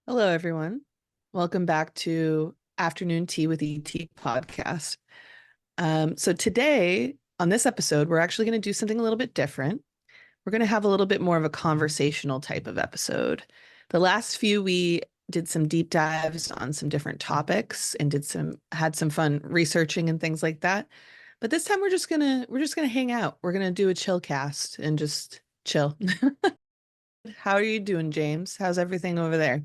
Hello, everyone. Welcome back to Afternoon Tea with ET podcast. So today on this episode, we're actually going to do something a little bit different. We're going to have a little bit more of a conversational type of episode. The last few, we did some deep dives on some different topics and had some fun researching and things like that. But this time we're just gonna hang out. We're gonna do a chill cast and just chill. How are you doing, James? How's everything over there?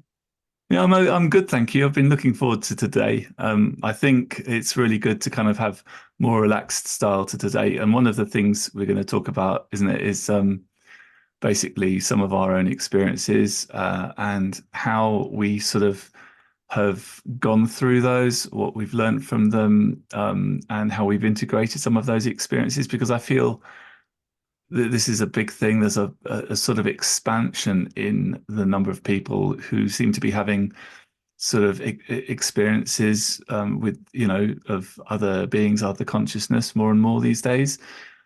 Yeah, I'm good, thank you. I've been looking forward to today. I think it's really good to kind of have more relaxed style to today. And one of the things we're going to talk about, isn't it, is basically some of our own experiences and how we sort of have gone through those, what we've learned from them, and how we've integrated some of those experiences. Because I feel this is a big thing. There's a sort of expansion in the number of people who seem to be having sort of experiences with, of other beings, other consciousness more and more these days.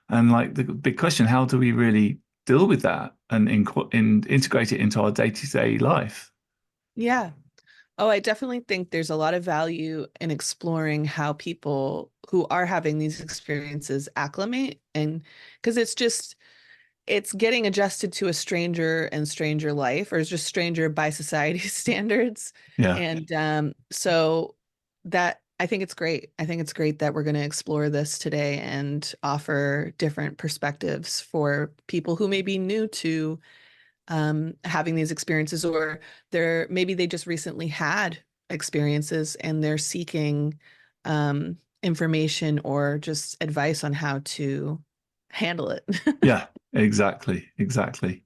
And like the big question, how do we really deal with that and integrate it into our day-to-day life? Yeah. Oh, I definitely think there's a lot of value in exploring how people who are having these experiences acclimate, and because it's getting adjusted to a stranger and stranger life, or it's just stranger by society standards. Yeah. And so that I think it's great. I think it's great that we're going to explore this today and offer different perspectives for people who may be new to having these experiences, or maybe they just recently had experiences and they're seeking information or just advice on how to handle it. Yeah, exactly. Exactly.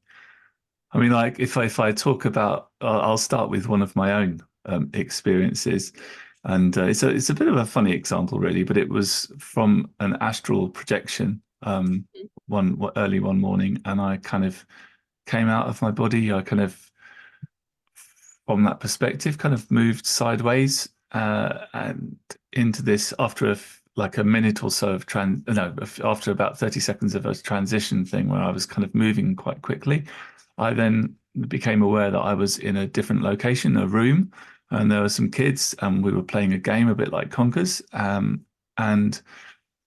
I mean, like if I talk about, I'll start with one of my own experiences, and it's a bit of a funny example, really, but it was from an astral projection. Early one morning, and I kind of came out of my body. I kind of, from that perspective, kind of moved sideways and into this after like a minute or so of no, after about 30 seconds of a transition thing where I was kind of moving quite quickly. I then became aware that I was in a different location, a room, and there were some kids, and we were playing a game a bit like Conkers. And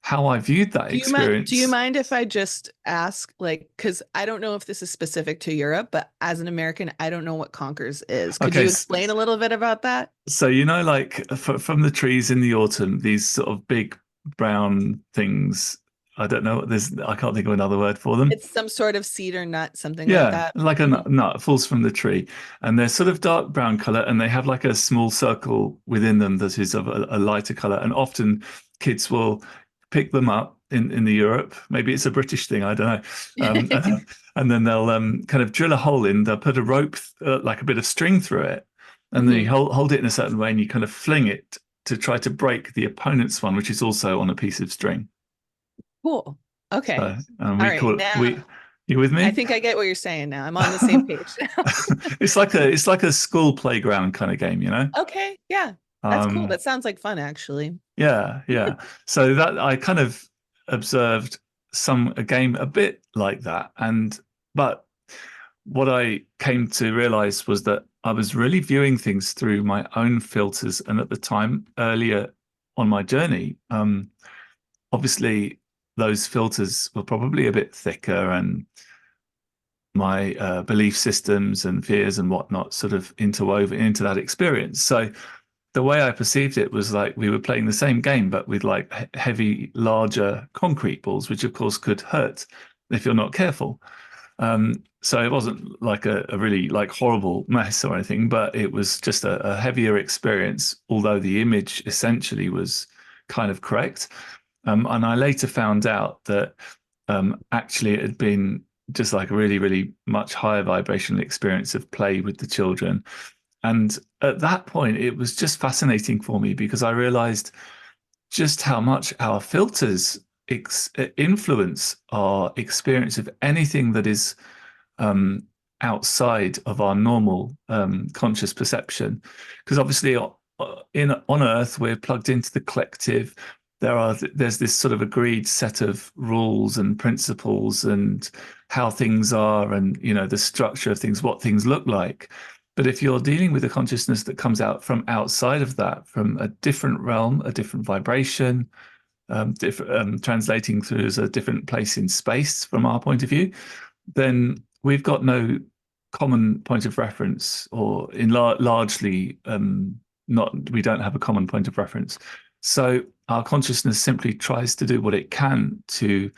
how I viewed that Do you experience. mind if I just ask, like, because I don't know if this is specific to Europe, but as an American, I don't know what Conkers is. Could Okay, you explain a little bit about that? so like from the trees in the autumn, these sort of big brown things. I don't know. I can't think of another word for them. It's some sort of cedar nut, something like Yeah, that. like a Mhm. nut falls from the tree, and they're sort of dark brown color, and they have like a small circle within them that is of a lighter color. And often kids will pick them up in the Europe. Maybe it's a British thing. I don't know. And then they'll kind of drill a hole in. They'll put a rope, like a bit of string through it, and then you Mhm. hold it in a certain way, and you kind of fling it to try to break the opponent's one, which is also on a piece of string. Cool. Okay. And All we right. call it we. Now, You with I me? think I get what you're saying now. I'm on the same page now. It's like a school playground kind of game, you know? Okay. Yeah. That's cool. Um, That sounds like fun, actually. yeah, yeah. So that I kind of observed a game a bit like that, and but what I came to realize was that I was really viewing things through my own filters, and at the time, earlier on my journey, obviously those filters were probably a bit thicker, and my belief systems and fears and whatnot sort of interwoven into that experience. So the way I perceived it was like we were playing the same game, but with like heavy, larger concrete balls, which of course could hurt if you're not careful. So it wasn't like a really like horrible mess or anything, but it was just a heavier experience, although the image essentially was kind of correct. And I later found out that actually it had been just like a really, really much higher vibrational experience of play with the children. And at that point, it was just fascinating for me because I realized just how much our filters influence our experience of anything that is um, outside of our normal conscious perception. Because obviously, in on Earth, we're plugged into the collective. There's this sort of agreed set of rules and principles and how things are, and the structure of things, what things look like. But if you're dealing with a consciousness that comes out from outside of that, from a different realm, a different vibration, translating through as a different place in space from our point of view, then we've got no common point of reference, or largely not. We don't have a common point of reference. So our consciousness simply tries to do what it can to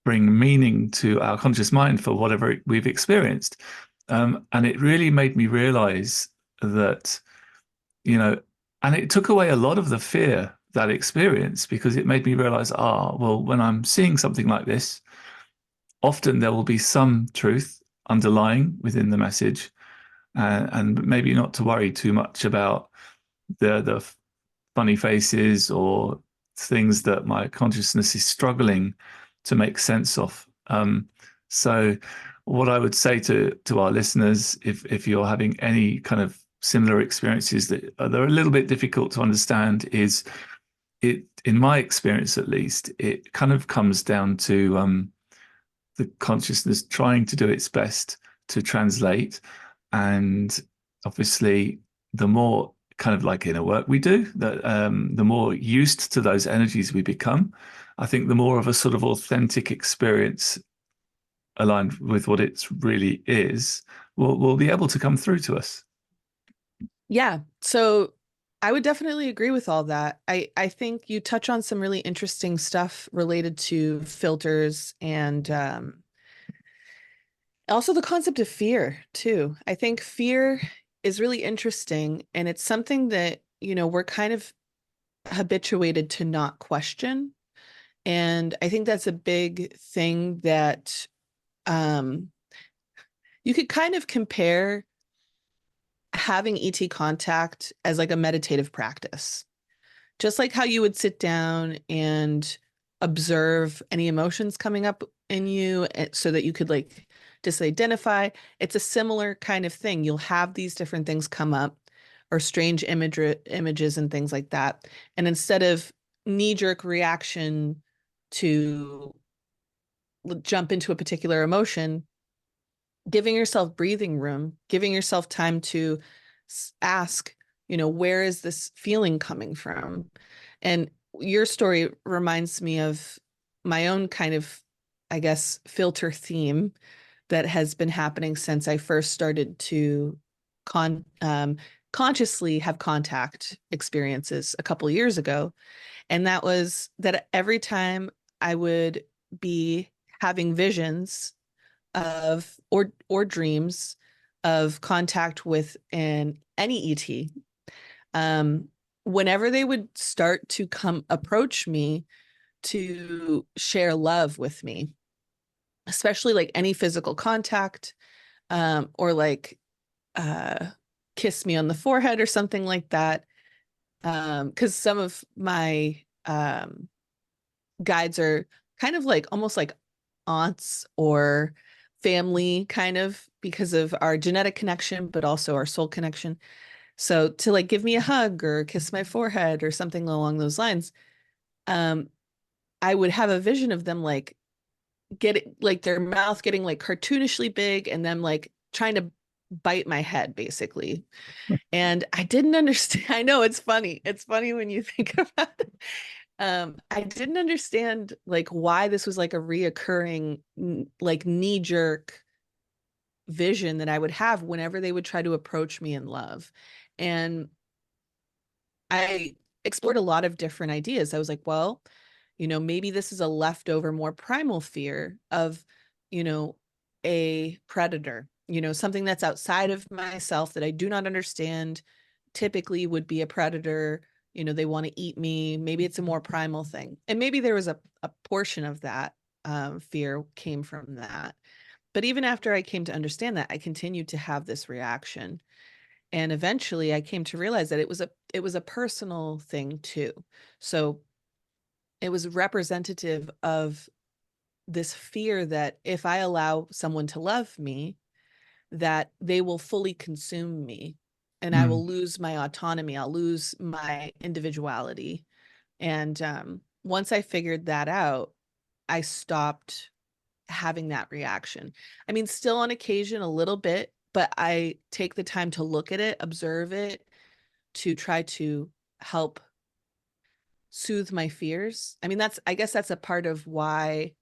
bring meaning to our conscious mind for whatever we've experienced. And it really made me realize that, and it took away a lot of the fear, that experience, because it made me realize, well, when I'm seeing something like this, often there will be some truth underlying within the message, and maybe not to worry too much about the funny faces or things that my consciousness is struggling to make sense of. So what I would say to our listeners, if you're having any kind of similar experiences that are a little bit difficult to understand, is in my experience at least, it kind of comes down to the consciousness trying to do its best to translate. And obviously, the more kind of like inner work we do, that the more used to those energies we become, I think the more of a sort of authentic experience aligned with what it really is will be able to come through to us. Yeah. So I would definitely agree with all that. I think you touch on some really interesting stuff related to filters and also the concept of fear too. I think fear is really interesting, and it's something that, we're kind of habituated to not question. And I think that's a big thing that um, you could kind of compare having ET contact as like a meditative practice. Just like how you would sit down and observe any emotions coming up in you so that you could like just identify. It's a similar kind of thing. You'll have these different things come up, or strange images and things like that. And instead of knee-jerk reaction to jump into a particular emotion, giving yourself breathing room, giving yourself time to ask, where is this feeling coming from? And your story reminds me of my own kind of, I guess, filter theme that has been happening since I first started to consciously have contact experiences a couple of years ago. And that was that every time I would be having visions of or dreams of contact with any ET, whenever they would start to come approach me to share love with me, especially like any physical contact, or like uh, kiss me on the forehead or something like that. Because some of my guides are kind of like almost like aunts or family, kind of because of our genetic connection, but also our soul connection. So to like give me a hug or kiss my forehead or something along those lines, um, I would have a vision of them like like their mouth getting like cartoonishly big and them like trying to bite my head basically. And I didn't understand. I know it's funny. It's funny when you think about it. I didn't understand like why this was like a reoccurring like knee-jerk vision that I would have whenever they would try to approach me in love. And I explored a lot of different ideas. I was like, well, maybe this is a leftover, more primal fear of, you know, a predator, something that's outside of myself that I do not understand, typically would be a predator. They want to eat me. Maybe it's a more primal thing. And maybe there was a portion of that fear came from that. But even after I came to understand that, I continued to have this reaction. And eventually I came to realize that it was a personal thing too. So it was representative of this fear that if I allow someone to love me, that they will fully consume me and I will lose my autonomy. I'll lose my individuality. And once I figured that out, I stopped having that reaction. I mean, still on occasion a little bit, but I take the time to look at it, observe it, to try to help soothe my fears. I mean, I guess that's a part of why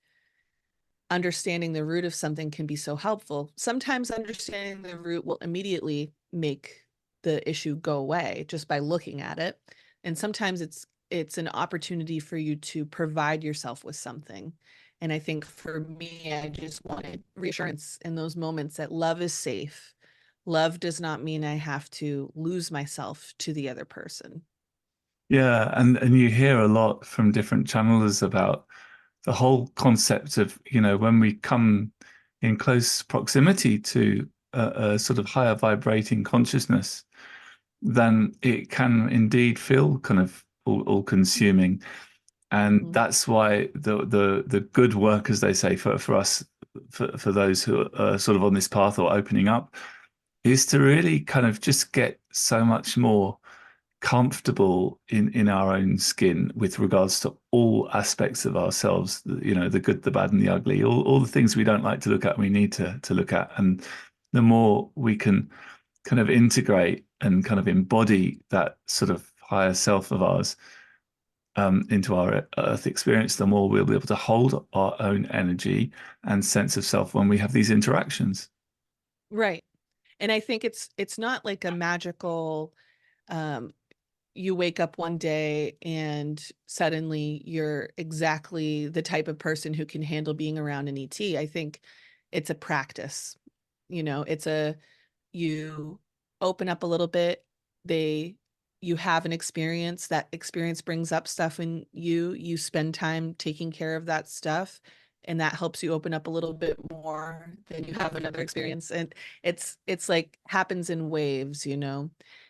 understanding the root of something can be so helpful. Sometimes understanding the root will immediately make the issue go away just by looking at it. And sometimes it's an opportunity for you to provide yourself with something. And I think for me, I just wanted reassurance in those moments that love is safe. Love does not mean I have to lose myself to the other person. Yeah, and you hear a lot from different channelers about the whole concept of, when we come in close proximity to a sort of higher vibrating consciousness, then it can indeed feel kind of all consuming. And Mhm. that's why the good work, as they say, for us, for those who are sort of on this path or opening up, is to really kind of just get so much more comfortable in our own skin with regards to all aspects of ourselves, the good, the bad, and the ugly, all the things we don't like to look at, we need to look at. And the more we can kind of integrate and kind of embody that sort of higher self of ours into our earth experience, the more we'll be able to hold our own energy and sense of self when we have these interactions. Right. And I think it's not like a magical um you wake up one day and suddenly you're exactly the type of person who can handle being around an ET. I think it's a practice. It's you open up a little bit, they you have an experience, that experience brings up stuff in you spend time taking care of that stuff, and that helps you open up a little bit more. Then you have another experience, and it's like happens in waves.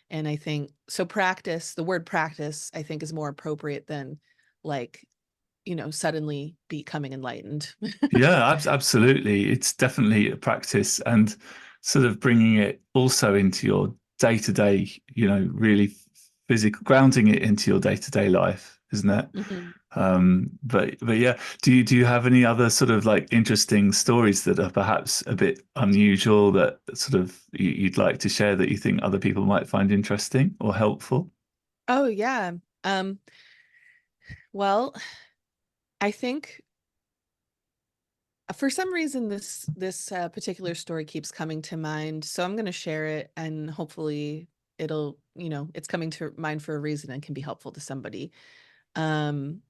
And I think so practice, the word practice, I think is more appropriate than like, suddenly becoming enlightened. Yeah, absolutely. It's definitely a practice and sort of bringing it also into your day to day, really physical, grounding it into your day to day life, isn't it? Mhm. But yeah, do you have any other sort of like interesting stories that are perhaps a bit unusual that sort of you'd like to share that you think other people might find interesting or helpful? Oh yeah. Um, well, I think for some reason this particular story keeps coming to mind, so I'm going to share it, and hopefully it's coming to mind for a reason and can be helpful to somebody. Um,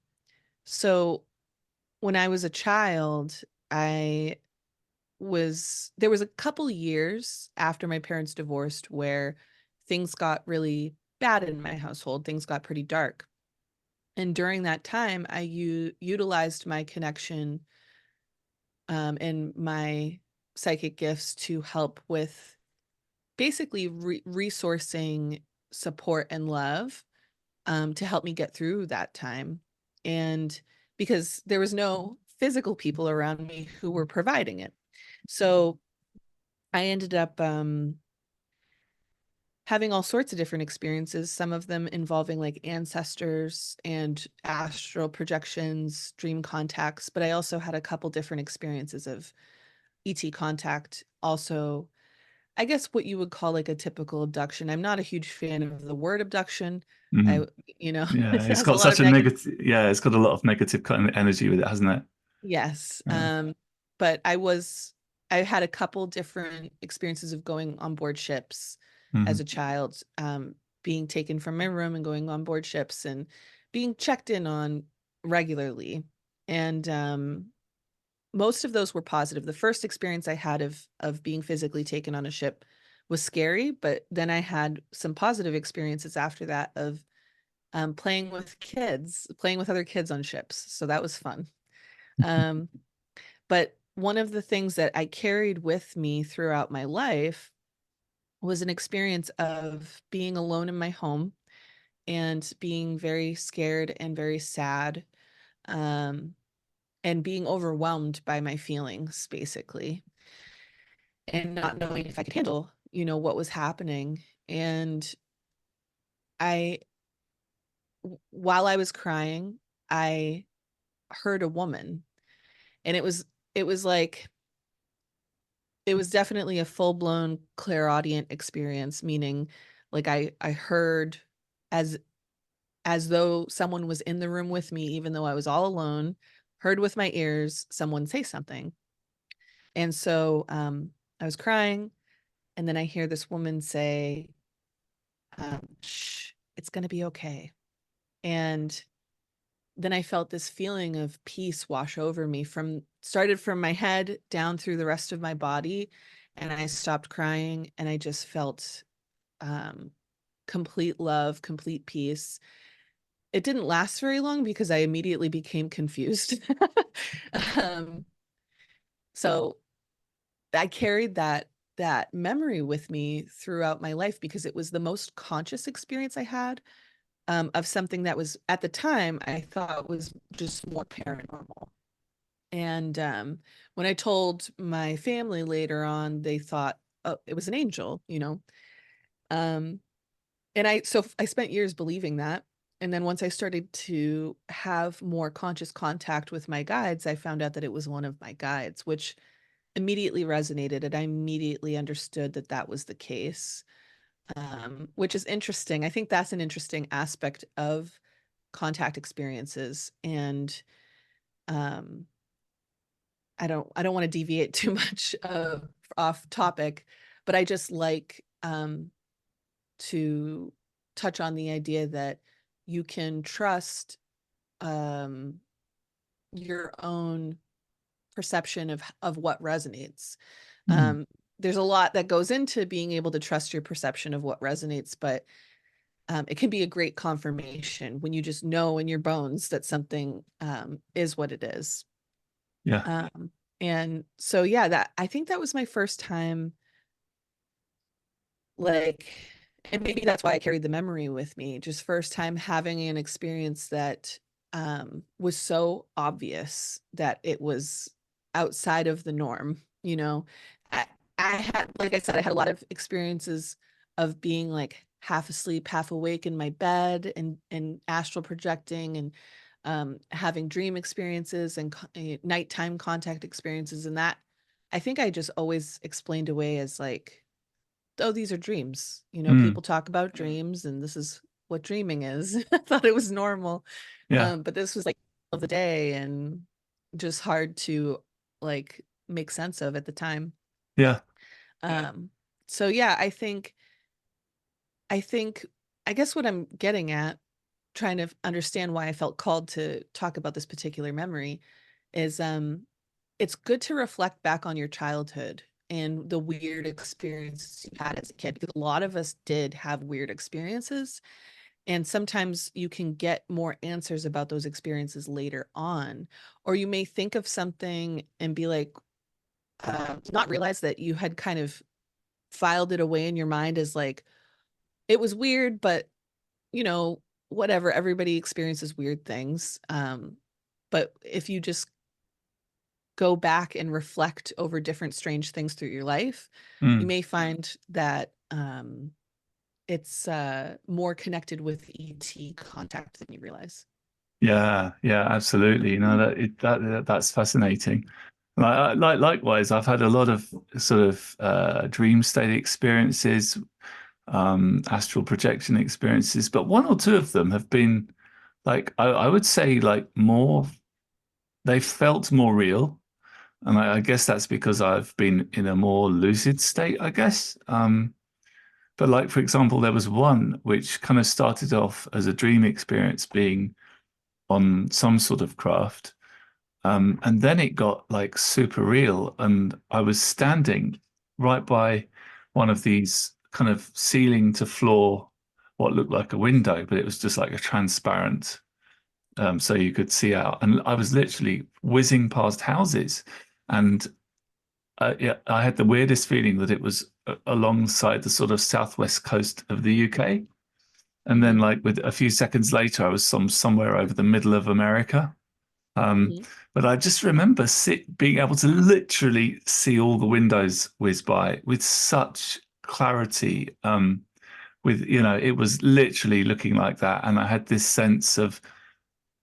so when I was a child, I there was a couple years after my parents divorced where things got really bad in my household. Things got pretty dark. And during that time, I utilized my connection and my psychic gifts to help with basically resourcing support and love, to help me get through that time. And because there was no physical people around me who were providing it. So I ended up having all sorts of different experiences, some of them involving like ancestors and astral projections, dream contacts. But I also had a couple different experiences of ET contact. Also, I guess what you would call like a typical abduction. I'm not a huge fan of the word abduction. Hmm. I, Yeah, it it's has a got lot such of a negative. negative, yeah, it's got a lot of negative kind of energy with it, hasn't it? Yes. Yeah. But I had a couple different experiences of going on board ships as a Mhm. child, being taken from my room and going on board ships and being checked in on regularly. And most of those were positive. The first experience I had of being physically taken on a ship was scary, but then I had some positive experiences after that of playing with other kids on ships. So that was fun. Um, but one of the things that I carried with me throughout my life was an experience of being alone in my home and being very scared and very sad, um, and being overwhelmed by my feelings, basically, and not knowing if I could handle, what was happening. And I, while I was crying, I heard a woman, and it was like it was definitely a full-blown clairaudient experience, meaning like I heard as as though someone was in the room with me, even though I was all alone, heard with my ears someone say something. And so I was crying, and then I hear this woman say, shh, it's going to be okay. And then I felt this feeling of peace wash over me started from my head down through the rest of my body. And I stopped crying, and I just felt um, complete love, complete peace. It didn't last very long because I immediately became confused. um, so I carried that memory with me throughout my life because it was the most conscious experience I had of something that was at the time I thought was just more paranormal. And when I told my family later on, they thought, oh, it was an angel, you know. Um, and I spent years believing that. And then once I started to have more conscious contact with my guides, I found out that it was one of my guides, which immediately resonated, and I immediately understood that that was the case, which is interesting. I think that's an interesting aspect of contact experiences. And um, I don't want to deviate too much off topic, but I just like to touch on the idea that you can trust um, your own perception of what resonates. Mm. Um, there's a lot that goes into being able to trust your perception of what resonates, but it can be a great confirmation when you just know in your bones that something is what it is. Yeah. Um, and so, yeah, that I think that was my first time, like, and maybe that's why I carried the memory with me, just first time having an experience that was so obvious that it was outside of the norm, you know. I, I had, like I said, I had a lot of experiences of being like half asleep, half awake in my bed, and astral projecting, and having dream experiences and nighttime contact experiences. And that I think I just always explained away as like, oh, these are dreams. You know, Mm. people talk about dreams, and this is what dreaming is. I thought it was normal. Yeah. But this was like of the day and just hard to like make sense of at the time. Yeah. Um, so yeah, I think, I guess what I'm getting at, trying to understand why I felt called to talk about this particular memory is it's good to reflect back on your childhood and the weird experiences you had as a kid, because a lot of us did have weird experiences, and sometimes you can get more answers about those experiences later on, or you may think of something and be like, not realize that you had kind of filed it away in your mind as like, it was weird, but you know, whatever, everybody experiences weird things. But if you just go back and reflect over different strange things through your life, you Mm. may find that it's more connected with ET contact than you realize. Yeah. Yeah. Absolutely. You know that's fascinating. Likewise, I've had a lot of sort of dream state experiences, astral projection experiences, but one or two of them have been like I would say like more. They felt more real. And I guess that's because I've been in a more lucid state, I guess. But like, for example, there was one which kind of started off as a dream experience being on some sort of craft. And then it got like super real. And I was standing right by one of these kind of ceiling to floor, what looked like a window, but it was just like a transparent, so you could see out. And I was literally whizzing past houses. And yeah, I had the weirdest feeling that it was alongside the sort of southwest coast of the UK. And then, Hmm. like, with a few seconds later, I was somewhere over the middle of America. Um, Hmm. but I just remember being able to literally see all the windows whiz by with such clarity. With, you know, it was literally looking like that. And I had this sense of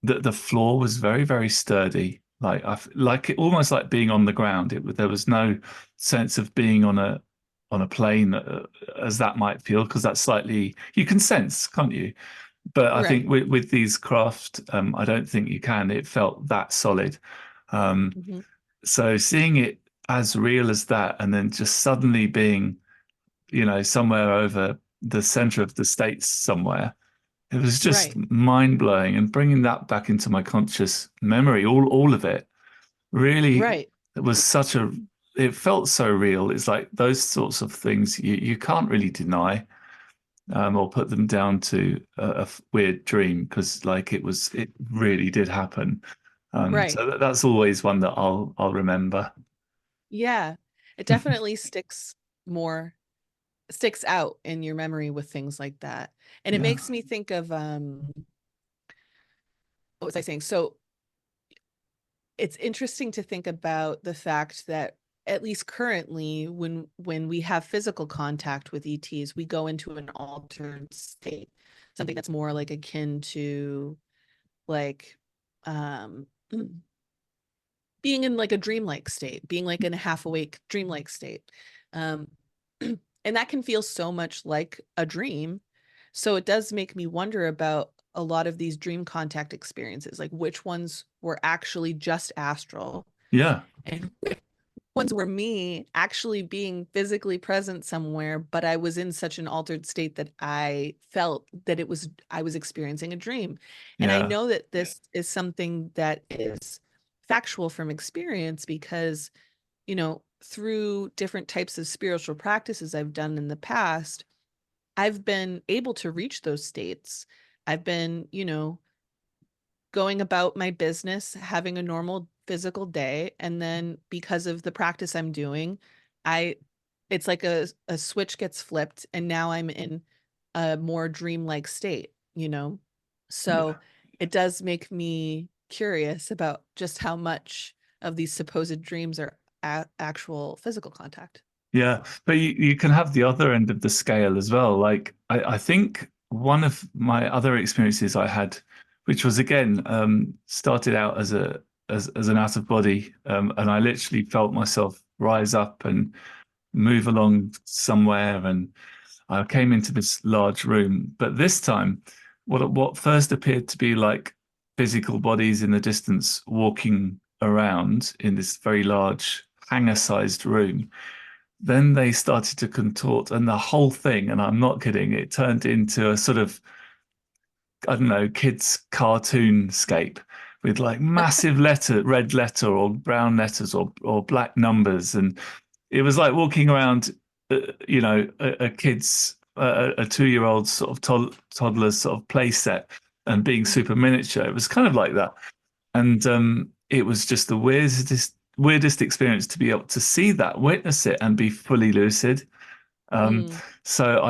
that the floor was very, very sturdy. Like it almost like being on the ground. There was no sense of being on a plane, as that might feel, because that's slightly, you can sense, can't you? But I think Right. with these craft, I don't think you can. It felt that solid. Um, Hmm. so seeing it as real as that, and then just suddenly being, somewhere over the center of the States somewhere, it was just Right. mind blowing. And bringing that back into my conscious memory, all of it, really, Right. it was such a. It felt so real. It's like those sorts of things you can't really deny, or put them down to a weird dream, because like it really did happen. Right. So that's always one that I'll remember. Yeah. It definitely more sticks out in your memory with things like that. And it Yeah, makes me think of what was I saying? So it's interesting to think about the fact that at least currently when we have physical contact with ETs, we go into an altered state, something that's more like akin to like um being in like a dreamlike state, being like in a half awake dreamlike state. Um and that can feel so much like a dream. So it does make me wonder about a lot of these dream contact experiences, like which ones were actually just astral yeah, and which ones were me actually being physically present somewhere, but I was in such an altered state that I felt that I was experiencing a dream. And I yeah, know that this is something that is factual from experience because, through different types of spiritual practices I've done in the past, I've been able to reach those states. I've been, going about my business, having a normal physical day, and then because of the practice I'm doing, I it's like a switch gets flipped and now I'm in a more dreamlike state. yeah. So it does make me curious about just how much of these supposed dreams are actual physical contact. Yeah, but you can have the other end of the scale as well. Like I think one of my other experiences I had, which was again started out as as an out of body, and I literally felt myself rise up and move along somewhere, and I came into this large room. But this time, what first appeared to be like physical bodies in the distance walking around in this very large hangar-sized room, then they started to contort, and the whole thing, and I'm not kidding, it turned into a sort of, I don't know, kids' cartoon scape with like massive red letter or brown letters or black numbers. And it was like walking around, a kid's, a 2 year old sort of toddler's sort of play set and being Mhm. super miniature. It was kind of like that. And it was just the weirdest experience to be able to see that, witness it, and be fully lucid. Um, Mm. so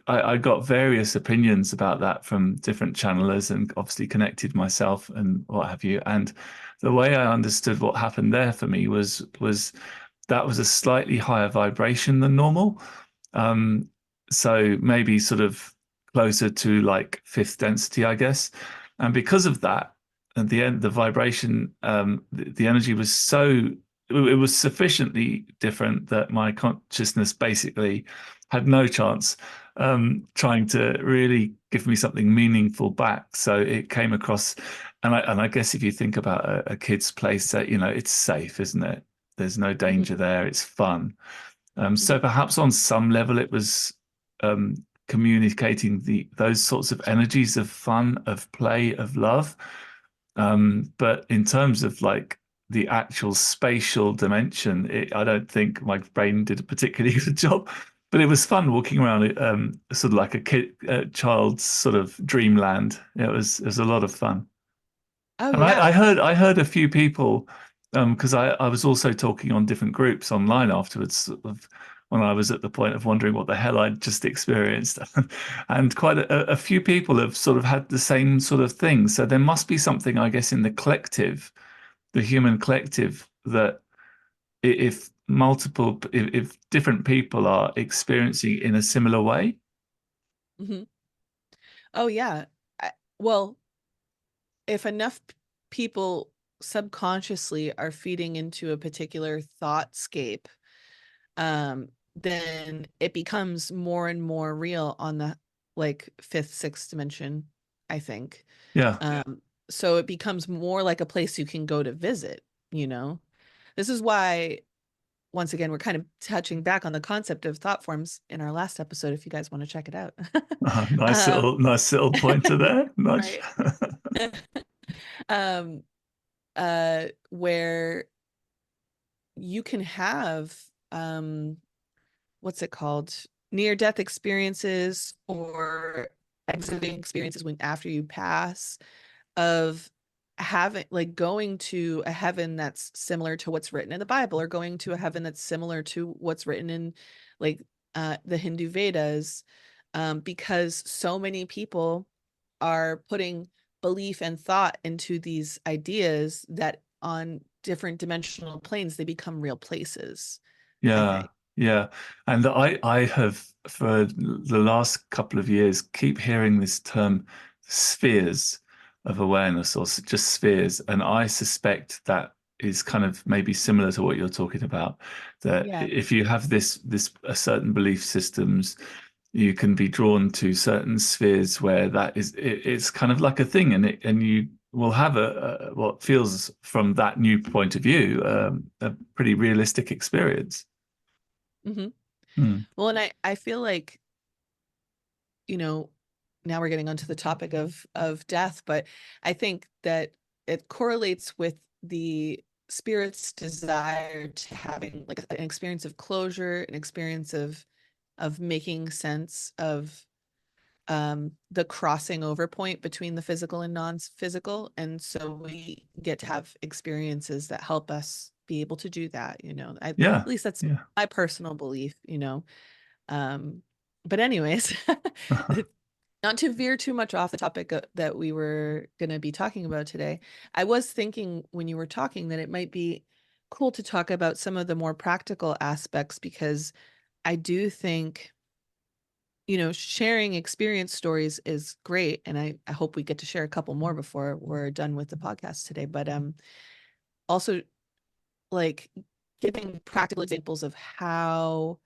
I got various opinions about that from different channelers, and obviously connected myself and what have you. And the way I understood what happened there for me was that was a slightly higher vibration than normal. Um, so maybe sort of closer to like fifth density, I guess. And because of that, at the end, the vibration, the energy was it was sufficiently different that my consciousness basically had no chance trying to really give me something meaningful back. So it came across, and I guess if you think about a kid's play set, it's safe, isn't it? There's no Mhm. danger there. It's fun. So Mhm. perhaps on some level it was um, communicating those sorts of energies of fun, of play, of love. But in terms of like the actual spatial dimension, I don't think my brain did a particularly good job. But it was fun walking around, sort of like child's sort of dreamland. It was a lot of fun. Oh And yeah. I heard a few people, because I was also talking on different groups online afterwards, sort of, when I was at the point of wondering what the hell I'd just experienced. And quite a few people have sort of had the same sort of thing. So there must be something, I guess, in the collective, the human collective, that if different people are experiencing in a similar way. Mhm. Oh yeah. Well, if enough people subconsciously are feeding into a particular thoughtscape, then it becomes more and more real on the like fifth, sixth dimension, I think. Yeah. So it becomes more like a place you can go to visit, you know? This is why, once again, we're kind of touching back on the concept of thought forms in our last episode, if you guys want to check it out. Um, Nice little pointer there. Nudge. right. um, where you can have what's it called? Near death experiences or exiting experiences when after you pass, of having like going to a heaven that's similar to what's written in the Bible, or going to a heaven that's similar to what's written in like the Hindu Vedas, because so many people are putting belief and thought into these ideas that on different dimensional planes they become real places, I Yeah, think. yeah. And I have for the last couple of years keep hearing this term spheres of awareness or just spheres. And I suspect that is kind of maybe similar to what you're talking about. That Yeah. if you have this a certain belief systems, you can be drawn to certain spheres where that is it's kind of like a thing, and you will have a what feels from that new point of view a pretty realistic experience. Hmm. Hmm. Well, and I feel like, you know, now we're getting onto the topic of death, but I think that it correlates with the spirit's desire to having like an experience of closure, an experience of making sense of the crossing over point between the physical and non-physical. And so we get to have experiences that help us be able to do that, you know. At Yeah, least that's yeah. my personal belief, you know. Um, but anyways, not to veer too much off the topic that we were going to be talking about today, I was thinking when you were talking that it might be cool to talk about some of the more practical aspects, because I do think, you know, sharing experience stories is great. And I hope we get to share a couple more before we're done with the podcast today. But also like giving practical examples of how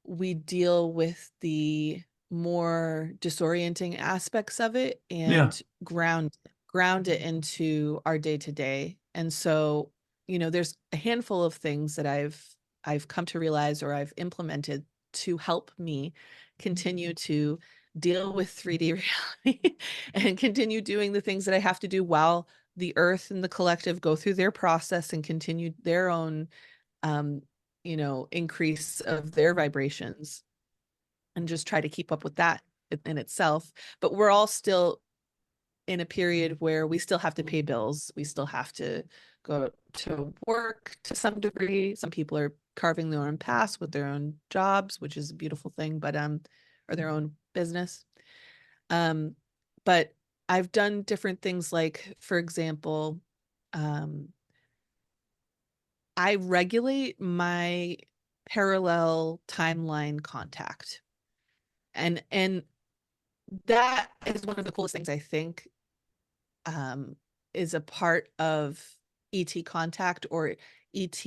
we deal with the more disorienting aspects of it Yeah, and ground it into our day to day. And so, you know, there's a handful of things that I've come to realize or I've implemented to help me continue to deal with 3D reality and continue doing the things that I have to do while the earth and the collective go through their process and continue their own um, you know, increase of their vibrations, and just try to keep up with that in itself. But we're all still in a period where we still have to pay bills. We still have to go to work to some degree. Some people are carving their own paths with their own jobs, which is a beautiful thing, but or their own business. Um, but I've done different things like, for example, um, I regulate my parallel timeline contact. And that is one of the coolest things I think, um, is a part of ET contact, or ET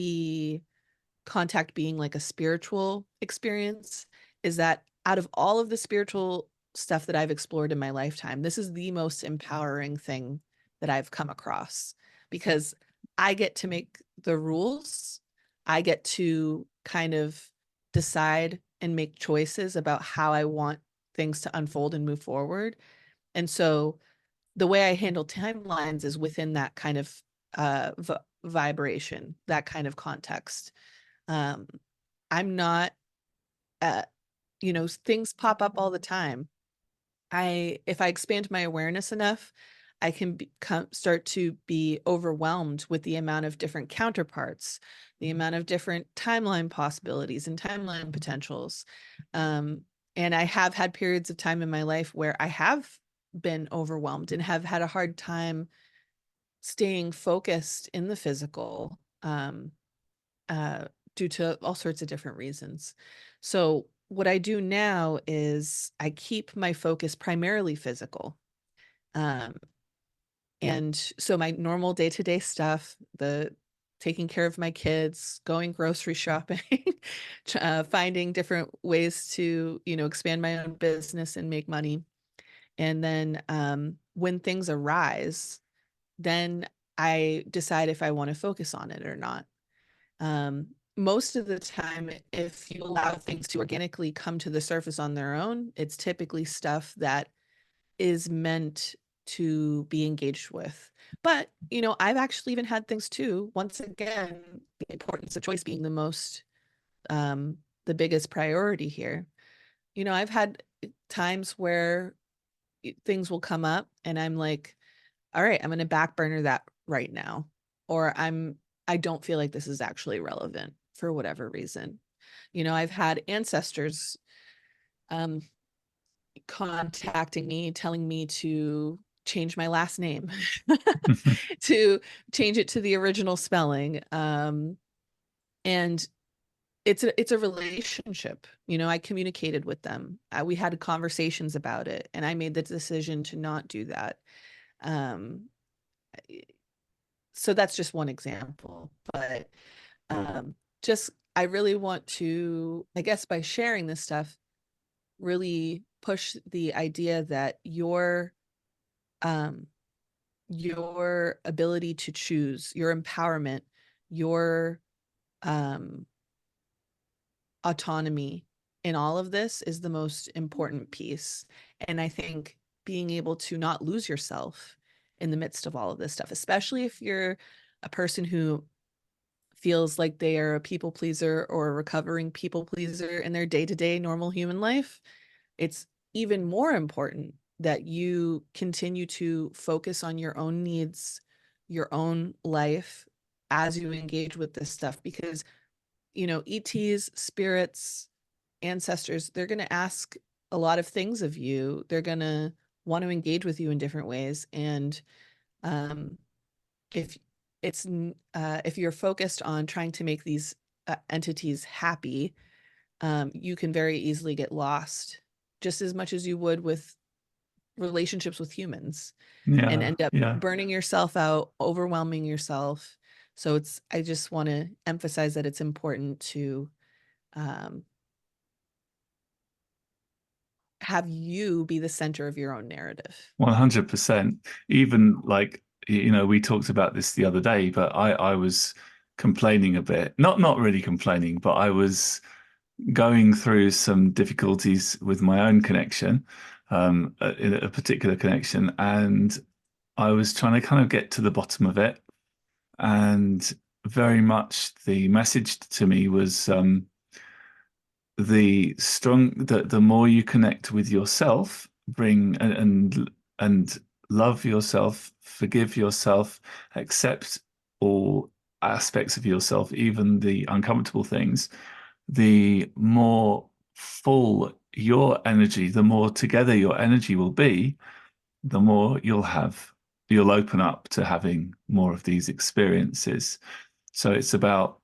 contact being like a spiritual experience, is that out of all of the spiritual stuff that I've explored in my lifetime, this is the most empowering thing that I've come across, because I get to make the rules. I get to kind of decide and make choices about how I want things to unfold and move forward. And so the way I handle timelines is within that kind of vibration, that kind of context. Um, I'm not, uh, you know, things pop up all the time. If I expand my awareness enough, I can start to be overwhelmed with the amount of different counterparts, the amount of different timeline possibilities and timeline potentials. Um, and I have had periods of time in my life where I have been overwhelmed and have had a hard time staying focused in the physical, uh, due to all sorts of different reasons. So what I do now is I keep my focus primarily physical. Um, And so my normal day-to-day stuff, the taking care of my kids, going grocery shopping, finding different ways to, expand my own business and make money. And then when things arise, then I decide if I want to focus on it or not. Most of the time, if you allow things to organically come to the surface on their own, it's typically stuff that is meant to be engaged with. But, I've actually even had things too. Once again, the importance of choice being the biggest priority here. I've had times where things will come up and I'm like, all right, I'm going to back burner that right now. Or I don't feel like this is actually relevant for whatever reason. I've had ancestors um, contacting me, telling me to change my last name, to change it to the original spelling. And it's a relationship. I communicated with them. We had conversations about it, and I made the decision to not do that. Um, so that's just one example, but just I really want to, I guess, by sharing this stuff, really push the idea that um your ability to choose, your empowerment, your um autonomy in all of this is the most important piece. And I think being able to not lose yourself in the midst of all of this stuff, especially if you're a person who feels like they are a people pleaser or a recovering people pleaser in their day-to-day normal human life, it's even more important that you continue to focus on your own needs, your own life as you engage with this stuff. Because, ETs, spirits, ancestors, they're going to ask a lot of things of you. They're going to want to engage with you in different ways. And um, if if you're focused on trying to make these entities happy, you can very easily get lost, just as much as you would with relationships with humans, and Yeah, end up yeah. burning yourself out, overwhelming yourself. So I just want to emphasize that it's important to um, have you be the center of your own narrative. 100%. Even like, we talked about this the other day, but I was complaining a bit. Not really complaining, but I was going through some difficulties with my own connection, in a particular connection, and I was trying to kind of get to the bottom of it. And very much the message to me was, the more you connect with yourself, bring and love yourself, forgive yourself, accept all aspects of yourself, even the uncomfortable things, the more full your energy, the more together your energy will be, the more you'll open up to having more of these experiences. So it's about,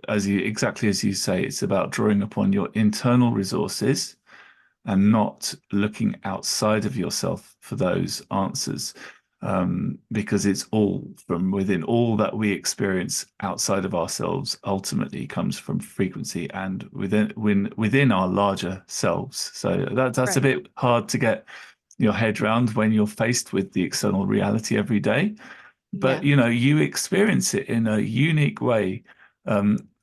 exactly as you say, it's about drawing upon your internal resources and not looking outside of yourself for those answers. Because it's all from within. All that we experience outside of ourselves ultimately comes from frequency and within our larger selves. So that's a Right. bit hard to get your head round when you're faced with the external reality every day. But Yeah. you experience it in a unique way,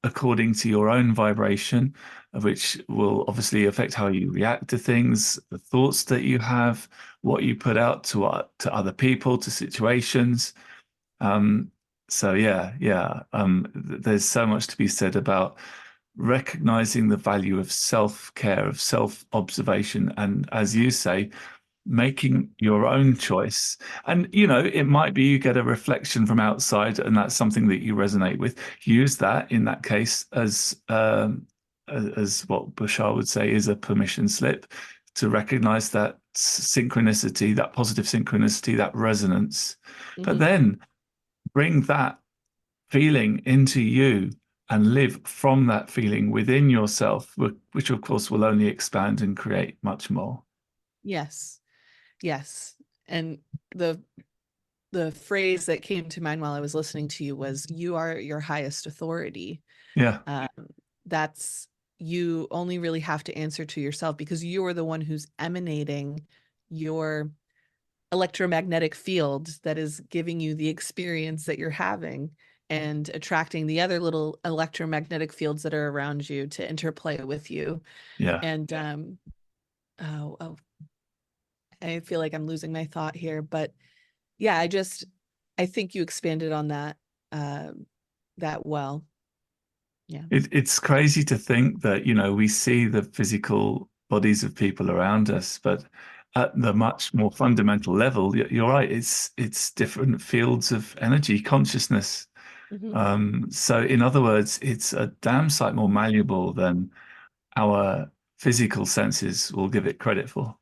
according to your own vibration, which will obviously affect how you react to things, the thoughts that you have, what you put out to other people, to situations. So yeah. There's so much to be said about recognizing the value of self-care, of self-observation, and as you say, making your own choice. And it might be you get a reflection from outside and that's something that you resonate with. Use that in that case as what Bashar would say is a permission slip to recognize that synchronicity, that positive synchronicity, that resonance. But Hmm. then bring that feeling into you and live from that feeling within yourself, which of course will only expand and create much more. Yes. Yes. And the the phrase that came to mind while I was listening to you was, you are your highest authority. Yeah. Um, that's, you only really have to answer to yourself, because you are the one who's emanating your electromagnetic field that is giving you the experience that you're having, and attracting the other little electromagnetic fields that are around you to interplay with you. Yeah. And oh, I feel like I'm losing my thought here, but yeah, I think you expanded on that that well. Yeah. It's crazy to think that, we see the physical bodies of people around us, but at the much more fundamental level, you're right, it's different fields of energy, consciousness. Mhm. So in other words, it's a damn sight more malleable than our physical senses will give it credit for.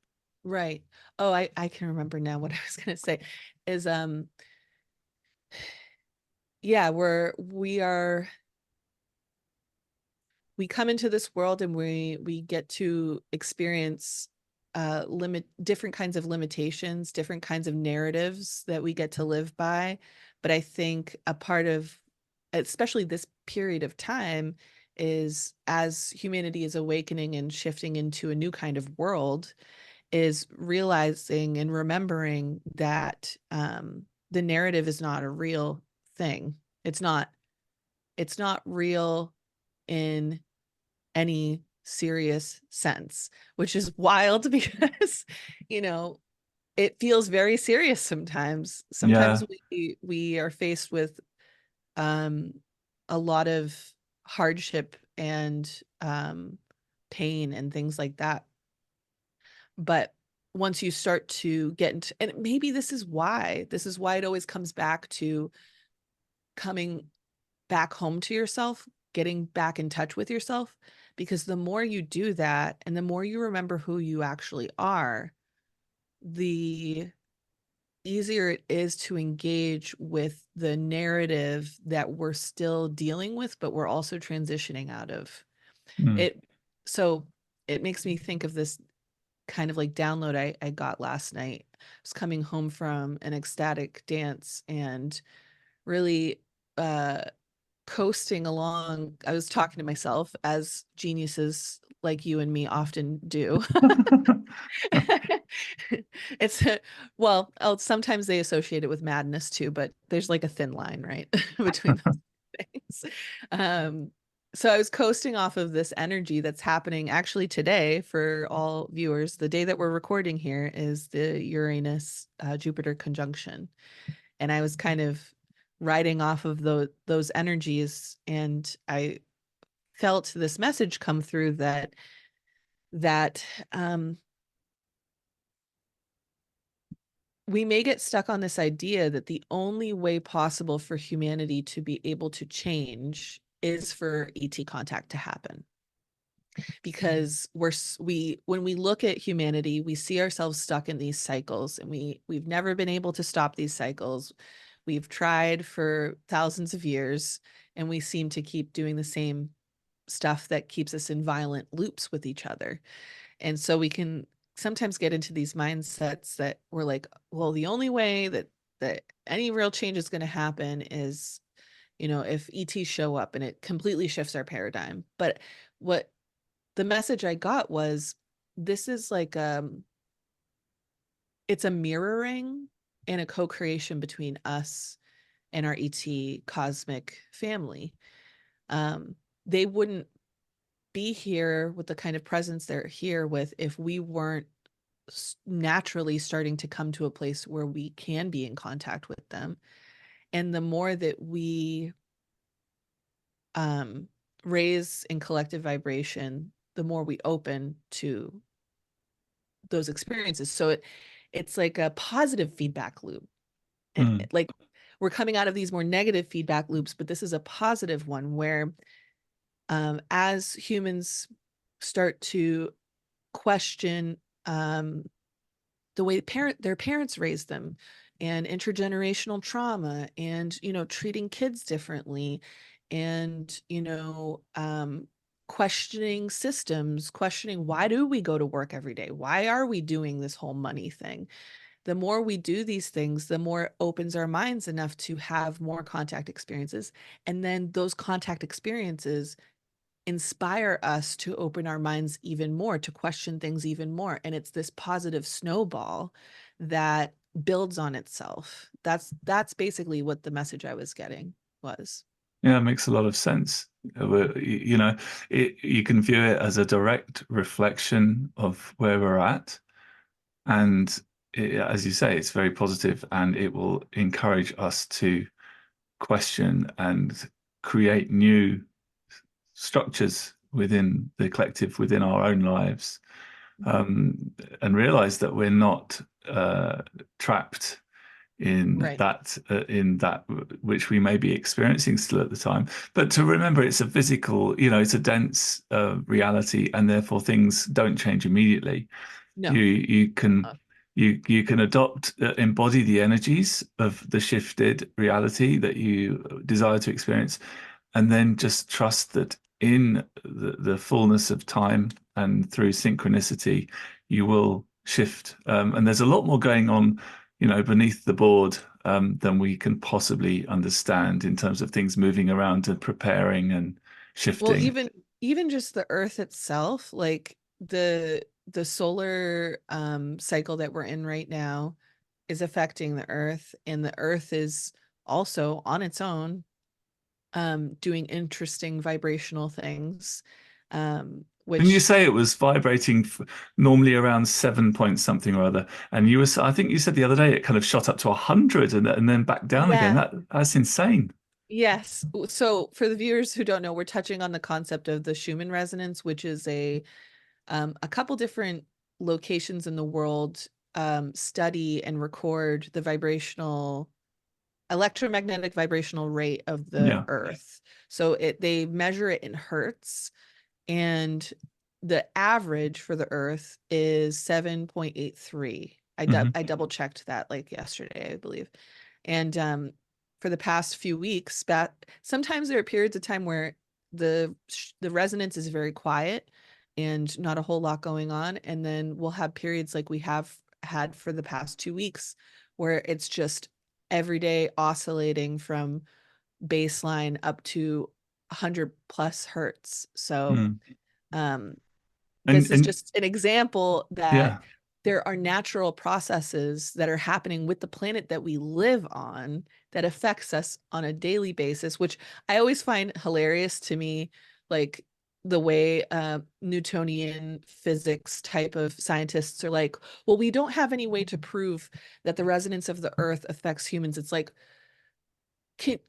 Right. Oh, I can remember now what I was gonna say is yeah, we come into this world, and we get to experience different kinds of limitations, different kinds of narratives that we get to live by. But I think a part of, especially this period of time, is as humanity is awakening and shifting into a new kind of world, is realizing and remembering that the narrative is not a real thing. It's not, it's not real in any serious sense, which is wild because, you know, it feels very serious sometimes. Sometimes Yeah. we are faced with um a lot of hardship and pain and things like that. But once you start to get into, and maybe this is why it always comes back to coming back home to yourself, getting back in touch with yourself, because the more you do that and the more you remember who you actually are, the easier it is to engage with the narrative that we're still dealing with, but we're also transitioning out of Mm. it. So it makes me think of this kind of like download I got last night. I was coming home from an ecstatic dance and really uh coasting along. I was talking to myself, as geniuses like you and me often do. It's well, sometimes they associate it with madness too, but there's like a thin line, right, between those things. Um, so I was coasting off of this energy that's happening actually today for all viewers. The day that we're recording here is the Uranus Jupiter conjunction, and I was kind of riding off of those energies, and I felt this message come through that we may get stuck on this idea that the only way possible for humanity to be able to change is for ET contact to happen, because we when we look at humanity, we see ourselves stuck in these cycles, and we've never been able to stop these cycles. We've tried for thousands of years, and we seem to keep doing the same stuff that keeps us in violent loops with each other. And so we can sometimes get into these mindsets that we're like, well, the only way that any real change is going to happen is, if ETs show up, and it completely shifts our paradigm. But what the message I got was, this is like it's a mirroring and a co-creation between us and our ET cosmic family. They wouldn't be here with the kind of presence they're here with if we weren't naturally starting to come to a place where we can be in contact with them. And the more that we um, raise in collective vibration, the more we open to those experiences. So it's like a positive feedback loop. Mm. Like, we're coming out of these more negative feedback loops, but this is a positive one where as humans start to question the way their parents raised them, and intergenerational trauma, and treating kids differently, and questioning systems, questioning, why do we go to work every day, why are we doing this whole money thing, the more we do these things, the more it opens our minds enough to have more contact experiences. And then those contact experiences inspire us to open our minds even more, to question things even more. And it's this positive snowball that builds on itself. That's basically what the message I was getting was. Yeah, it makes a lot of sense. You know, you can view it as a direct reflection of where we're at. And as you say, it's very positive and it will encourage us to question and create new structures within the collective, within our own lives, Mhm. and realize that we're not trapped Right. in that which we may be experiencing still at the time. But to remember, it's a physical, you know, it's a dense reality, and therefore things don't change immediately. No. You can Uh, you can adopt embody the energies of the shifted reality that you desire to experience, and then just trust that in the fullness of time and through synchronicity, you will shift. And there's a lot more going on, you know, beneath the board than we can possibly understand in terms of things moving around and preparing and well, shifting. even just the Earth itself, like the solar cycle that we're in right now is affecting the Earth, and the Earth is also on its own doing interesting vibrational things, And you which say it was vibrating normally around 7 point something or other, and I think you said the other day it kind of shot up to 100 and then back down again. yeah. That's insane. Yes. So for the viewers who don't know, we're touching on the concept of the Schumann resonance, which is a couple different locations in the world study and record the vibrational electromagnetic vibrational rate of the Yeah. Earth. So they measure it in hertz, and the average for the Earth is 7.83. Hmm. I double checked that like yesterday, I believe. And for the past few weeks, sometimes there are periods of time where the resonance is very quiet and not a whole lot going on, and then we'll have periods like we have had for the past 2 weeks where it's just every day oscillating from baseline up to 100 plus hertz. So Mm. um, And this is just an example that yeah, there are natural processes that are happening with the planet that we live on that affects us on a daily basis, which I always find hilarious to me, like the way Newtonian physics type of scientists are like, well, we don't have any way to prove that the resonance of the earth affects humans. It's can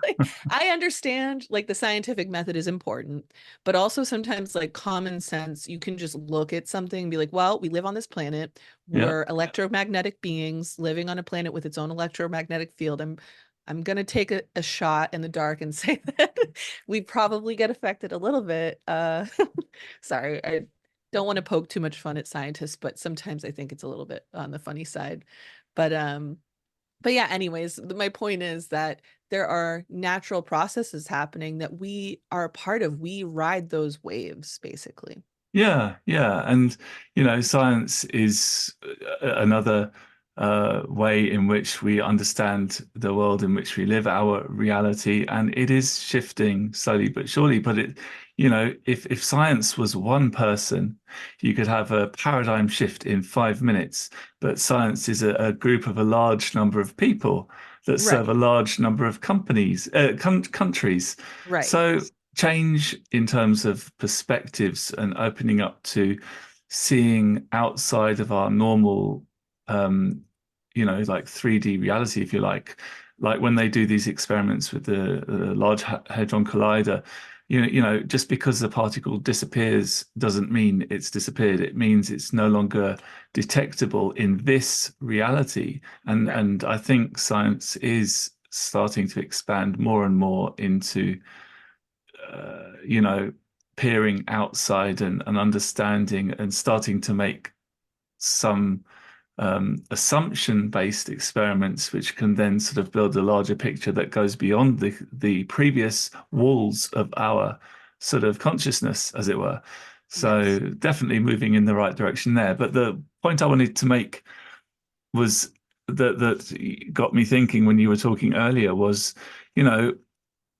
like I understand like the scientific method is important, but also sometimes like common sense, you can just look at something and be like, well, we live on this planet. yeah, We're electromagnetic beings living on a planet with its own electromagnetic field. I'm gonna take a shot in the dark and say that we probably get affected a little bit. Sorry, I don't want to poke too much fun at scientists, but sometimes I think it's a little bit on the funny side. But but yeah, anyways, my point is that there are natural processes happening that we are a part of. We ride those waves, basically. yeah. And you know, science is another way in which we understand the world in which we live, our reality, and it is shifting slowly but surely. But it, you know, if science was one person, you could have a paradigm shift in 5 minutes. But science is a group of a large number of people that serve Right, a large number of companies, countries. right, So change in terms of perspectives and opening up to seeing outside of our normal, um, you know, like 3D reality, if you like when they do these experiments with the Large Hadron Collider. You know, just because the particle disappears doesn't mean it's disappeared. It means it's no longer detectable in this reality. right. And I think science is starting to expand more and more into you know, peering outside and understanding and starting to make some assumption-based experiments, which can then sort of build a larger picture that goes beyond the previous walls of our sort of consciousness, as it were. So Yes. definitely moving in the right direction there. But the point I wanted to make was that got me thinking when you were talking earlier was, you know,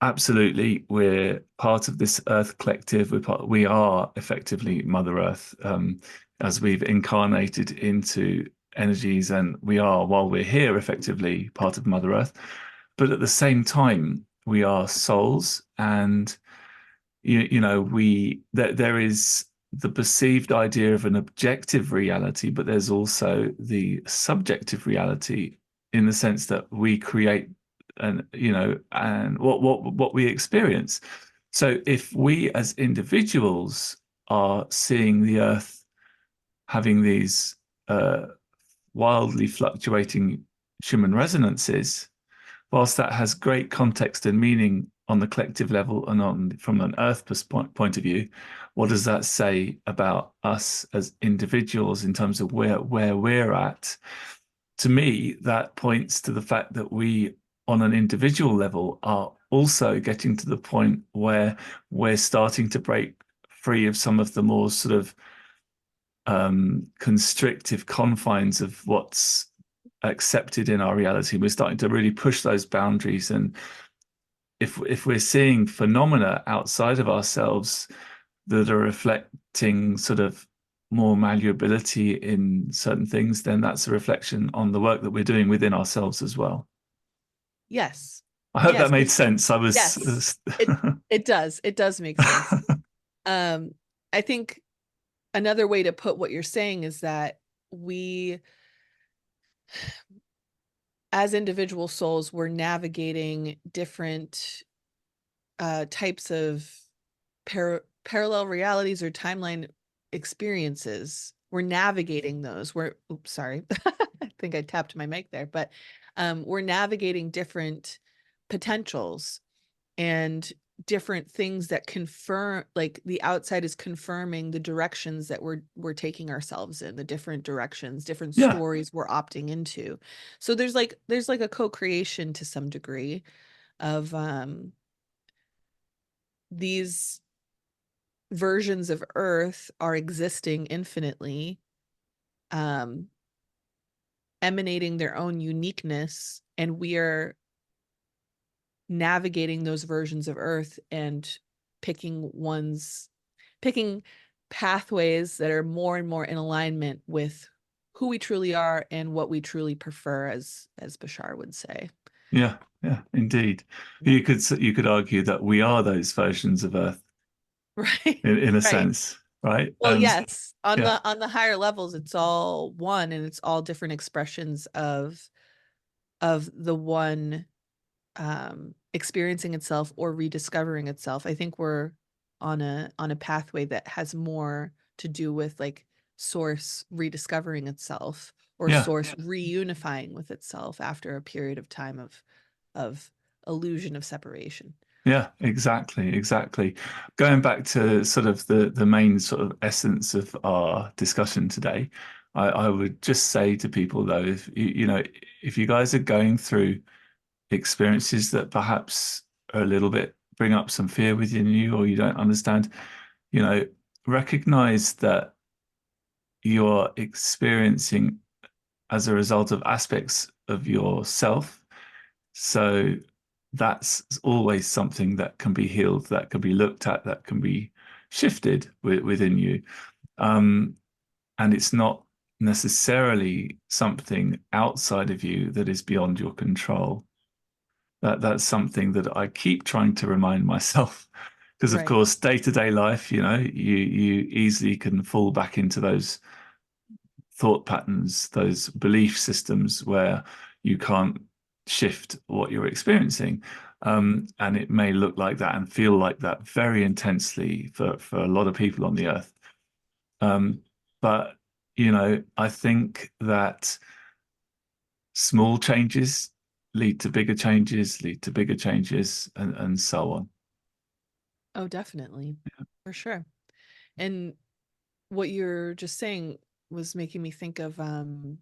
absolutely, we're part of this Earth collective. We are effectively Mother Earth, as we've incarnated into energies, and we are, while we're here, effectively part of Mother Earth. But at the same time, we are souls, and there is the perceived idea of an objective reality, but there's also the subjective reality in the sense that we create and what we experience. So if we as individuals are seeing the earth having these uh, wildly fluctuating Schumann resonances, whilst that has great context and meaning on the collective level and on from an earth point of view, what does that say about us as individuals in terms of where we're at? To me, that points to the fact that we, on an individual level, are also getting to the point where we're starting to break free of some of the more sort of constrictive confines of what's accepted in our reality. We're starting to really push those boundaries, and if we're seeing phenomena outside of ourselves that are reflecting sort of more malleability in certain things, then that's a reflection on the work that we're doing within ourselves as well. Yes. I hope that Yes. made sense. I Yes. was It does. It does make sense. I think another way to put what you're saying is that we, as individual souls, we're navigating different types of parallel realities or timeline experiences. We're navigating those. Oops, sorry. I think I tapped my mic there, but we're navigating different potentials and different things that confirm, like the outside is confirming the directions that we're taking ourselves in, the different directions, different yeah, stories we're opting into. So there's like a co-creation to some degree of these versions of Earth are existing infinitely, um, emanating their own uniqueness, and we are navigating those versions of Earth and picking picking pathways that are more and more in alignment with who we truly are and what we truly prefer, as Bashar would say. yeah, indeed. Yeah. You could argue that we are those versions of Earth Right. in a Right. sense, right? Well, yes, Yeah, on the higher levels, it's all one, and it's all different expressions of the one experiencing itself or rediscovering itself. I think we're on a pathway that has more to do with like source rediscovering itself, or yeah. source reunifying with itself after a period of time of illusion of separation. Yeah, exactly. Going back to sort of the main sort of essence of our discussion today, I would just say to people though, if if you guys are going through experiences that perhaps are a little bit bring up some fear within you or you don't understand, you know, recognize that you're experiencing as a result of aspects of yourself. So that's always something that can be healed, that can be looked at, that can be shifted within you. Um, and it's not necessarily something outside of you that is beyond your control. That's something that I keep trying to remind myself. Because of Right. course, day-to-day life, you easily can fall back into those thought patterns, those belief systems where you can't shift what you're experiencing. And it may look like that and feel like that very intensely for a lot of people on the earth. Um, but, I think that small changes lead to bigger changes, and so on. Oh, definitely. For sure. And what you're just saying was making me think of let's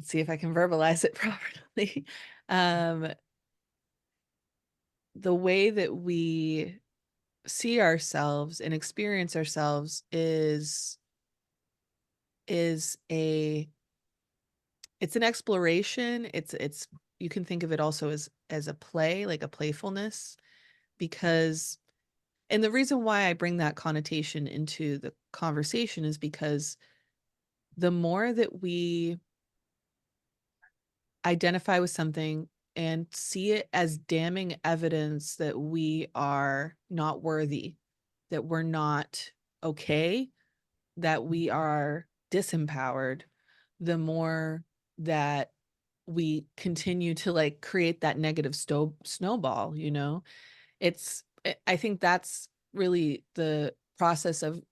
see if I can verbalize it properly. um the way that we see ourselves and experience ourselves is it's an exploration. It's you can think of it also as a play, like a playfulness, because and the reason why I bring that connotation into the conversation is because the more that we identify with something and see it as damning evidence that we are not worthy, that we're not okay, that we are disempowered, the more that we continue to like create that negative snowball, you know? I think that's really the process of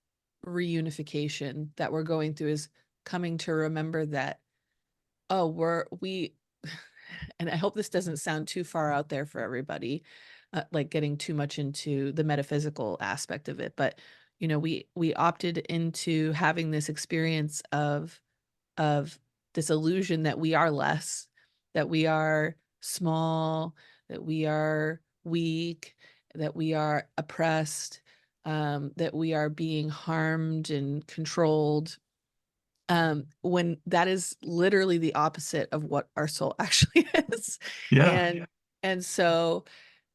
reunification that we're going through, is coming to remember that, oh, we and I hope this doesn't sound too far out there for everybody, like getting too much into the metaphysical aspect of it, but you know, we opted into having this experience of this illusion that we are less, that we are small, that we are weak, that we are oppressed, that we are being harmed and controlled, when that is literally the opposite of what our soul actually is. Yeah. And so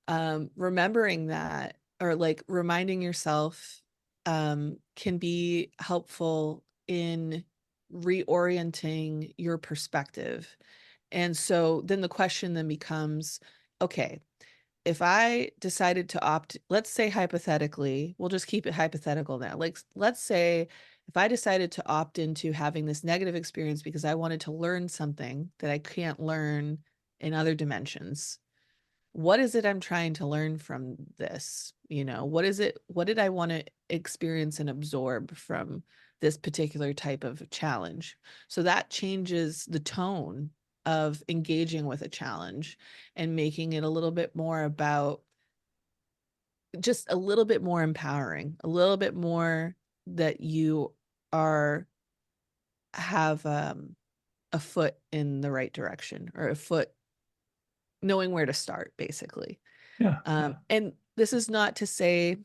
remembering that, or like reminding yourself, can be helpful in reorienting your perspective. And so then the question then becomes, okay, if I decided to opt, let's say hypothetically, we'll just keep it hypothetical now. Like, let's say if I decided to opt into having this negative experience because I wanted to learn something that I can't learn in other dimensions, what is it I'm trying to learn from this? You know, what is it? What did I want to experience and absorb from this particular type of challenge? So that changes the tone of engaging with a challenge and making it a little bit more about, just a little bit more empowering, a little bit more that you are have a foot in the right direction, or a foot knowing where to start, basically. Yeah. And this is not to say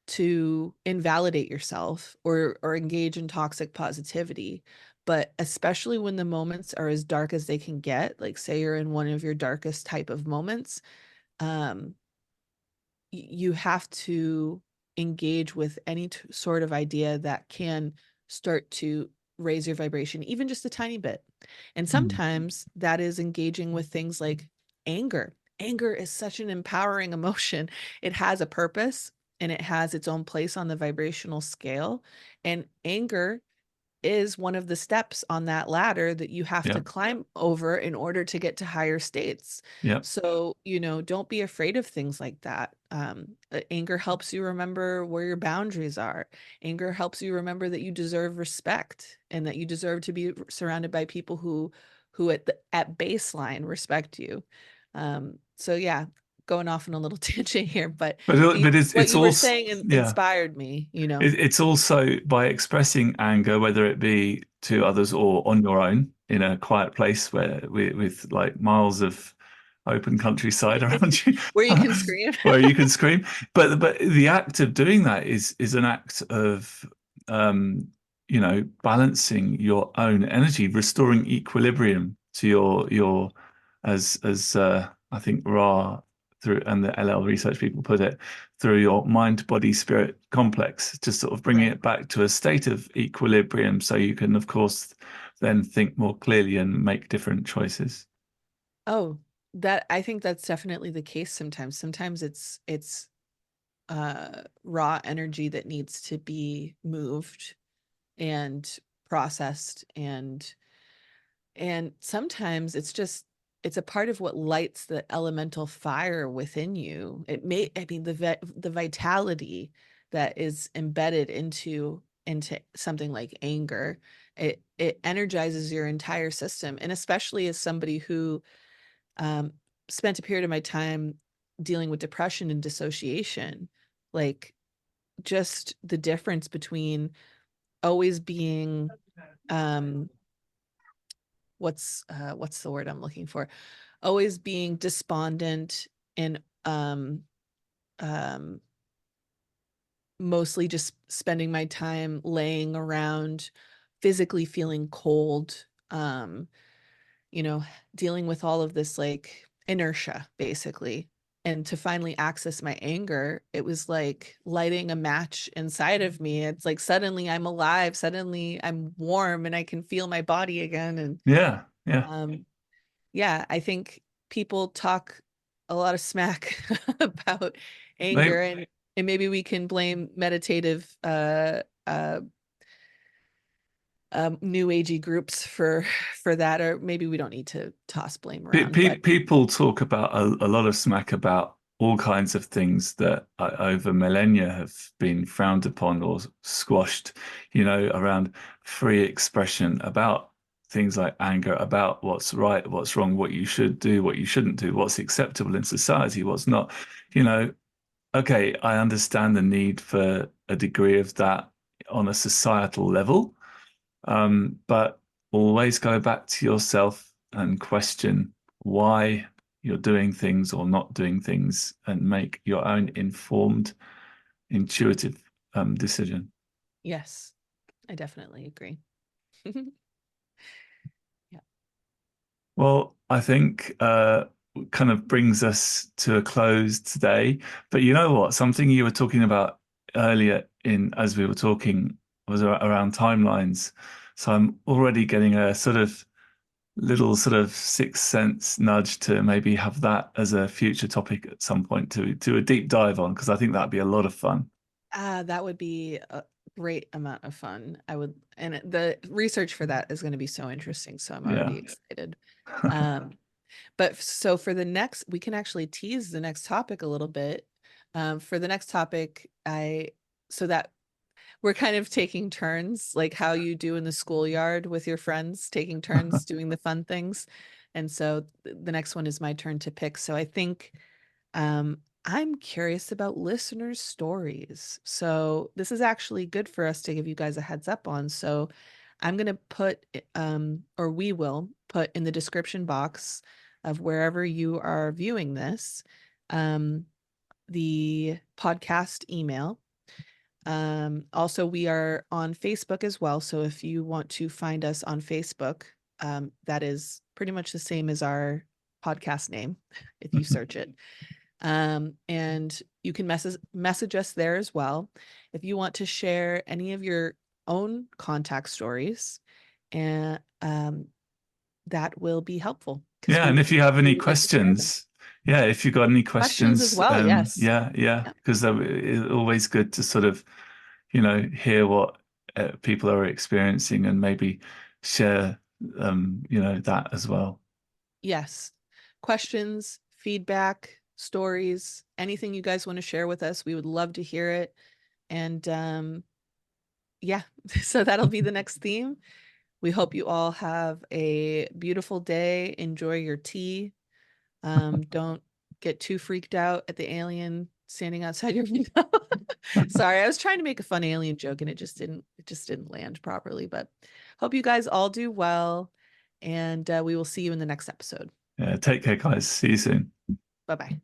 to invalidate yourself or engage in toxic positivity, but especially when the moments are as dark as they can get, like say you're in one of your darkest type of moments, um, you have to engage with any sort of idea that can start to raise your vibration, even just a tiny bit. And Mm. sometimes that is engaging with things like anger. Anger is such an empowering emotion. It has a purpose and it has its own place on the vibrational scale. And anger is one of the steps on that ladder that you have Yeah. to climb over in order to get to higher states. Yeah. So, you know, don't be afraid of things like that. Anger helps you remember where your boundaries are. Anger helps you remember that you deserve respect and that you deserve to be surrounded by people who at baseline respect you. So yeah, going off on a little tangent here, but But what it's you were also, saying yeah. inspired me, you know. It's also by expressing anger, whether it be to others or on your own in a quiet place where with like miles of open countryside around you, Where you can scream. where you can scream. But the act of doing that is an act of um, balancing your own energy, restoring equilibrium to your as I think Ra through and the LL research people put it, through your mind body spirit complex, just sort of bringing Right. it back to a state of equilibrium so you can of course then think more clearly and make different choices. Oh, that I think that's definitely the case sometimes. Sometimes it's raw energy that needs to be moved and processed, and sometimes it's a part of what lights the elemental fire within you. I mean the vitality that is embedded into something like anger. It energizes your entire system, and especially as somebody who um, spent a period of my time dealing with depression and dissociation, like just the difference between always being um what's the word I'm looking for, always being despondent and um mostly just spending my time laying around physically feeling cold, you know, dealing with all of this like inertia basically. And to finally access my anger, it was like lighting a match inside of me. It's like suddenly I'm alive, suddenly I'm warm and I can feel my body again. And Yeah. Yeah. yeah, I think people talk a lot of smack about They anger, and maybe we can blame meditative uh new agey groups for that, or maybe we don't need to toss blame around, but People talk about a lot of smack about all kinds of things that over millennia have been frowned upon or squashed, around free expression, about things like anger, about what's right, what's wrong, what you should do, what you shouldn't do, what's acceptable in society, what's not. You know, okay, I understand the need for a degree of that on a societal level, but always go back to yourself and question why you're doing things or not doing things and make your own informed, intuitive decision. yes, I definitely agree. Yeah. Well, I think kind of brings us to a close today. But you know what? Something you were talking about earlier in as we were talking was around timelines. So I'm already getting a sort of little sort of sixth sense nudge to maybe have that as a future topic at some point to do a deep dive on, because I think that'd be a lot of fun. That would be a great amount of fun. I would, and the research for that is going to be so interesting. So I'm Yeah. already excited. Um, but so for the next, we can actually tease the next topic a little bit. For the next topic, so that we're kind of taking turns, like how you do in the schoolyard with your friends, taking turns doing the fun things. And so the next one is my turn to pick. So I think I'm curious about listeners' stories. So this is actually good for us to give you guys a heads up on. So I'm going to put, or we will put in the description box of wherever you are viewing this, um, the podcast email. Also, we are on Facebook as well. So if you want to find us on Facebook, that is pretty much the same as our podcast name if you search it. And you can message us there as well if you want to share any of your own contact stories, and that will be helpful because Yeah, we and if you have any really like to share them. questions, yeah, if you've got any Questions as questions, well, yes. yeah, Yeah. because it's always good to sort of, hear what people are experiencing and maybe share, that as well. Yes. Questions, feedback, stories, anything you guys want to share with us, we would love to hear it. And yeah, so that'll be the next theme. We hope you all have a beautiful day. Enjoy your tea. Don't get too freaked out at the alien standing outside your window. Sorry, I was trying to make a fun alien joke and it just didn't land properly, but hope you guys all do well, and we will see you in the next episode. Yeah, take care, guys. See you soon. Bye-bye.